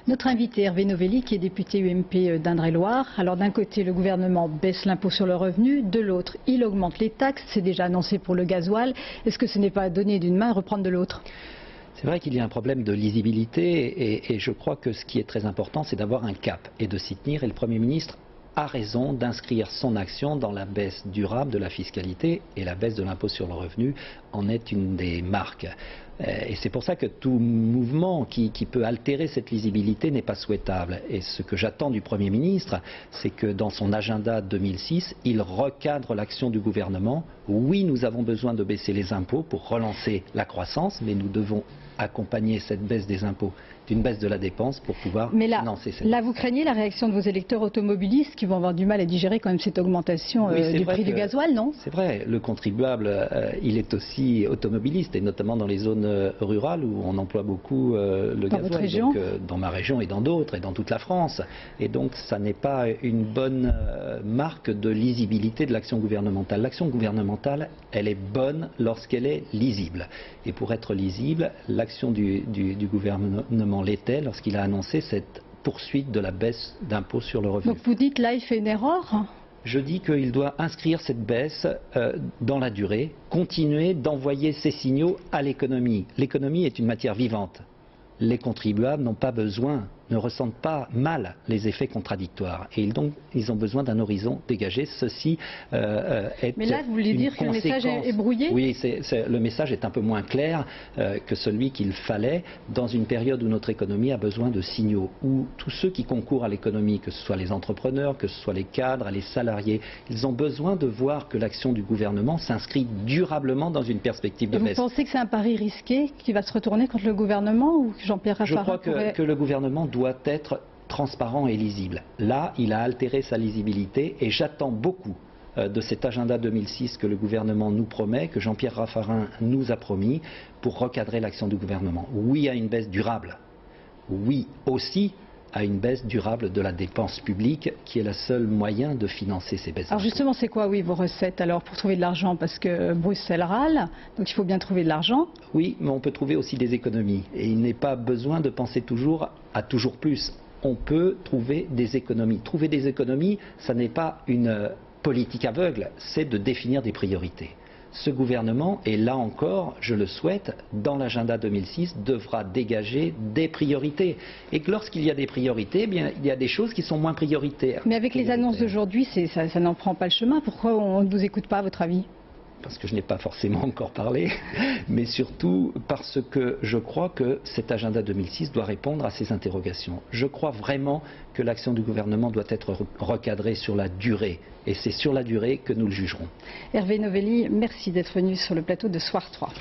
Notre invité Hervé Novelli, qui est député UMP d'Indre-et-Loire. Alors d'un côté, le gouvernement baisse l'impôt sur le revenu, de l'autre, il augmente les taxes. C'est déjà annoncé pour le gasoil. Est-ce que ce n'est pas donner d'une main et reprendre de l'autre? C'est vrai qu'il y a un problème de lisibilité et je crois que ce qui est très important, c'est d'avoir un cap et de s'y tenir. Et le Premier ministre a raison d'inscrire son action dans la baisse durable de la fiscalité, et la baisse de l'impôt sur le revenu en est une des marques. Et c'est pour ça que tout mouvement qui peut altérer cette lisibilité n'est pas souhaitable. Et ce que j'attends du Premier ministre, c'est que dans son agenda 2006, il recadre l'action du gouvernement. Oui, nous avons besoin de baisser les impôts pour relancer la croissance, mais nous devons accompagner cette baisse des impôts d'une baisse de la dépense pour pouvoir financer cette baisse. Là, vous craignez la réaction de vos électeurs automobilistes qui vont avoir du mal à digérer quand même cette augmentation du prix du gasoil, non? C'est vrai, le contribuable, il est aussi automobiliste, et notamment dans les zones rurales où on emploie beaucoup le gasoil. Votre région? Donc, dans ma région et dans d'autres, et dans toute la France. Et donc, ça n'est pas une bonne marque de lisibilité de l'action gouvernementale. L'action gouvernementale, elle est bonne lorsqu'elle est lisible. Et pour être lisible, l'action du gouvernement l'était lorsqu'il a annoncé cette poursuite de la baisse d'impôt sur le revenu. Donc vous dites là, il fait une erreur? Je dis qu'il doit inscrire cette baisse dans la durée, continuer d'envoyer ces signaux à l'économie. L'économie est une matière vivante. Les contribuables n'ont pas besoin, ne ressentent pas mal les effets contradictoires. Et donc, ils ont besoin d'un horizon dégagé. Ceci est Mais là, vous voulez dire que le message est brouillé? Oui, le message est un peu moins clair que celui qu'il fallait dans une période où notre économie a besoin de signaux, où tous ceux qui concourent à l'économie, que ce soit les entrepreneurs, que ce soit les cadres, les salariés, ils ont besoin de voir que l'action du gouvernement s'inscrit durablement dans une perspective de baisse. Vous pensez que c'est un pari risqué qui va se retourner contre le gouvernement, ou Jean-Pierre Raffarin? Je crois que le gouvernement doit être transparent et lisible. Là, il a altéré sa lisibilité, et j'attends beaucoup de cet agenda 2006 que le gouvernement nous promet, que Jean-Pierre Raffarin nous a promis, pour recadrer l'action du gouvernement. Oui à une baisse durable. Oui aussi à une baisse durable de la dépense publique, qui est le seul moyen de financer ces baisses. Alors justement, c'est quoi, vos recettes alors pour trouver de l'argent? Parce que Bruxelles râle, donc il faut bien trouver de l'argent. Oui, mais on peut trouver aussi des économies. Et il n'est pas besoin de penser toujours à toujours plus. On peut trouver des économies. Trouver des économies, ça n'est pas une politique aveugle, c'est de définir des priorités. Ce gouvernement, et là encore, je le souhaite, dans l'agenda 2006, devra dégager des priorités. Et que lorsqu'il y a des priorités, eh bien, il y a des choses qui sont moins prioritaires. Mais avec les annonces d'aujourd'hui, ça n'en prend pas le chemin. Pourquoi on ne vous écoute pas, à votre avis? Parce que je n'ai pas forcément encore parlé, mais surtout parce que je crois que cet agenda 2006 doit répondre à ces interrogations. Je crois vraiment que l'action du gouvernement doit être recadrée sur la durée, et c'est sur la durée que nous le jugerons. Hervé Novelli, merci d'être venu sur le plateau de Soir 3.